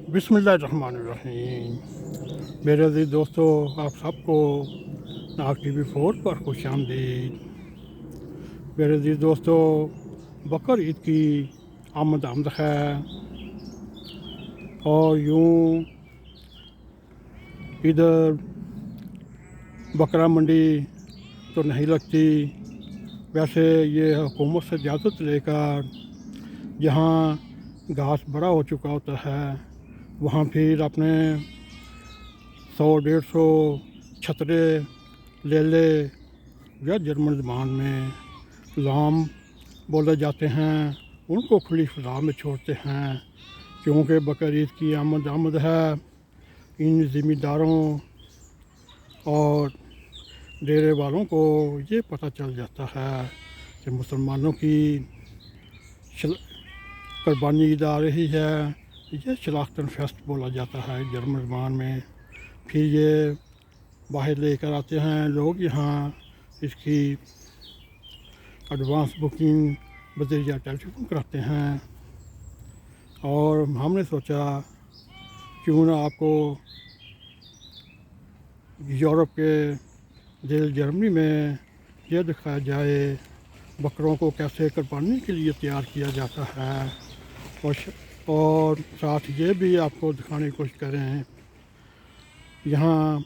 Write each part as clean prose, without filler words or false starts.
बिस्मिल्लाहिर्रहमानिर्रहीम। मेरे अज़ीज़ दोस्तों, आप सबको नाग TV4 पर खुश आमदीद। मेरे अज़ीज़ दोस्तों, बकर ईद की आमद आमद है। और यूँ इधर बकरा मंडी तो नहीं लगती, वैसे ये हुकूमत से इजाज़त लेकर जहाँ घास बड़ा हो चुका होता है वहाँ फिर अपने 100-150 छतरे लेले या जर्मन ज़बान में लाम बोले जाते हैं, उनको खुली फ़ज़ा में छोड़ते हैं, क्योंकि बकर ईद की आमद आमद है। इन ज़िम्मेदारों और डेरे वालों को ये पता चल जाता है कि मुसलमानों की कुर्बानी ईद आ रही है। ये शनाख्तन फेस्ट बोला जाता है जर्मन ज़बान में। फिर ये बाहर लेकर आते हैं लोग, यहाँ इसकी एडवांस बुकिंग बज़रिया टेलीफोन कराते हैं। और हमने सोचा क्यों ना आपको यूरोप के दिल जर्मनी में ये दिखाया जाए बकरों को कैसे कुर्बानी के लिए तैयार किया जाता है, और साथ ये भी आपको दिखाने की कोशिश करें यहाँ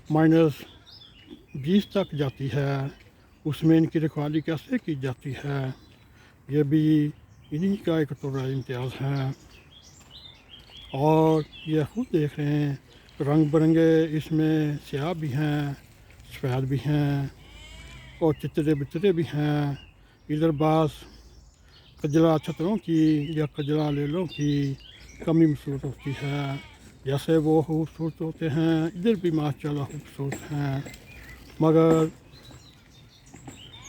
-20 तक जाती है, उसमें इनकी रखवाली कैसे की जाती है, ये भी इन्हीं का एक तोड़ा इम्तियाज़ है। और ये खुद देख रहे हैं रंग बिरंगे इसमें स्याह भी हैं, सफ़ेद भी हैं और चितरे बितरे भी हैं। इधर बास कजरा छतरों की या कजरा लेलों की कमी महसूस होती है, जैसे वो खूबसूरत होते हैं इधर भी माशाल्लाह खूबसूरत हैं, मगर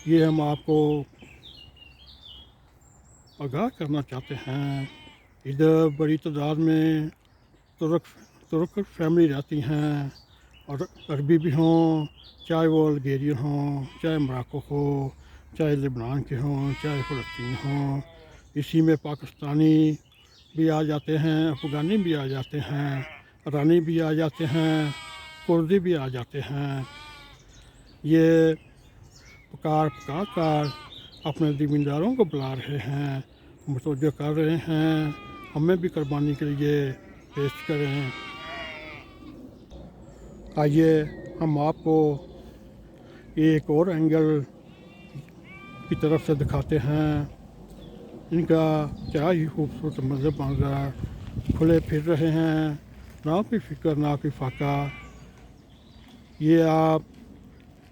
ये हम आपको आगाह करना चाहते हैं। इधर बड़ी तादाद में तुर्क फैमिली रहती हैं, और अरबी भी हों, चाहे वो अल्जीरियन हों, चाहे मोरक्को हो, चाहे लेबनान के हों, चाहे फ़लस्तीन हों। इसी में पाकिस्तानी भी आ जाते हैं, अफ़गानी भी आ जाते हैं, ईरानी भी आ जाते हैं, कुर्दी भी आ जाते हैं। ये पुकार कर अपने ज़िम्मेदारों को बुला रहे हैं, मुतवज्जो कर रहे हैं, हमें भी कुर्बानी के लिए पेश करें। आइए हम आपको एक और एंगल की तरफ से दिखाते हैं। इनका क्या ही खूबसूरत मंजर खुले फिर रहे हैं, ना कोई फ़िक्र ना कोई फाका। ये आप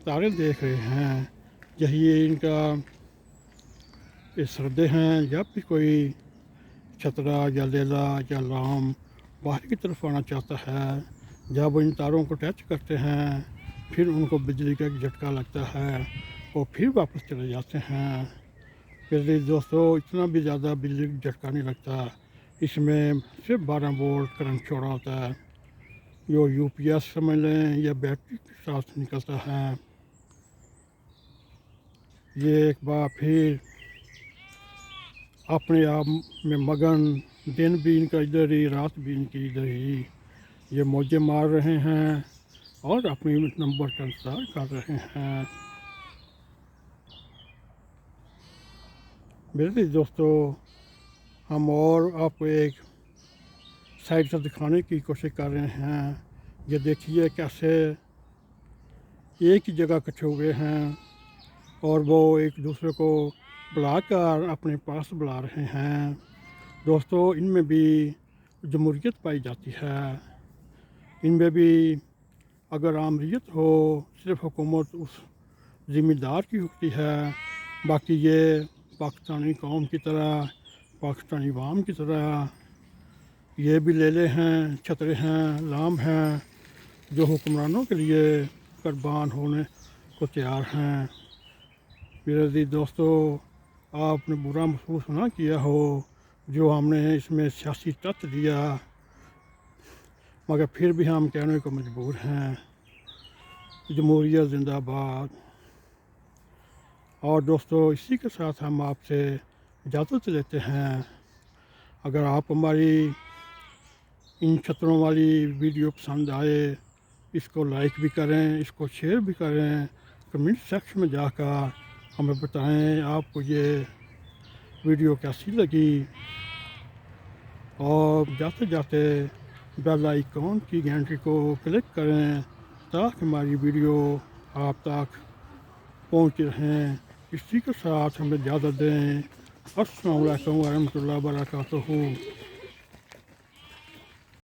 तारे देख रहे हैं, यही इनका ये सरदे हैं। जब भी कोई छतरा या लेला या लाम बाहर की तरफ आना चाहता है, जब इन तारों को टच करते हैं फिर उनको बिजली का एक झटका लगता है और फिर वापस चले जाते हैं। फिर दोस्तों, इतना भी ज़्यादा बिजली का झटका नहीं लगता, इसमें सिर्फ 12 वोल्ट करंट छोड़ा होता है, जो UPS समझ लें या बैटरी के साथ निकलता है। ये एक बार फिर अपने आप में मगन, दिन भी इनका इधर ही, रात भी इनकी इधर ही, ये मौजें मार रहे हैं और अपनी नंबर का इंतज़ार कर रहे हैं। मेरे दोस्तों, हम और आपको एक साइड से दिखाने की कोशिश कर रहे हैं। ये देखिए कैसे एक ही जगह इकट्ठे हुए हैं और वो एक दूसरे को बुलाकर अपने पास बुला रहे हैं। दोस्तों, इनमें भी जमहूरियत पाई जाती है, इनमें भी अगर आमरीत हो सिर्फ हुकूमत उस ज़िम्मेदार की होती है, बाकी ये पाकिस्तानी कौम की तरह, पाकिस्तानी अवाम की तरह ये भी लेले हैं, छतरे हैं, लाम हैं, जो हुक्मरानों के लिए कुर्बान होने को तैयार हैं। मेरे अज़ीज़ दोस्तों, आपने बुरा महसूस ना किया हो जो हमने इसमें सियासी तत्व दिया, मगर फिर भी हम कहने को मजबूर हैं, जमहूरियत ज़िंदाबाद। और दोस्तों, इसी के साथ हम आपसे इजाज़त लेते हैं। अगर आप हमारी ان چھتروں والی ویڈیو پسند آئے اس کو لائک بھی کریں، اس کو شیئر بھی کریں، کمنٹ سیکشن میں جا کر ہمیں بتائیں آپ کو یہ ویڈیو کیسی لگی، اور جاتے جاتے بیل آئیکن کی گھنٹی کو کلک کریں تاکہ ہماری ویڈیو آپ تک پہنچ رہیں۔ اسی کے ساتھ ہمیں اجازت دیں۔ السلام علیکم ورحمۃ اللہ وبرکاتہ۔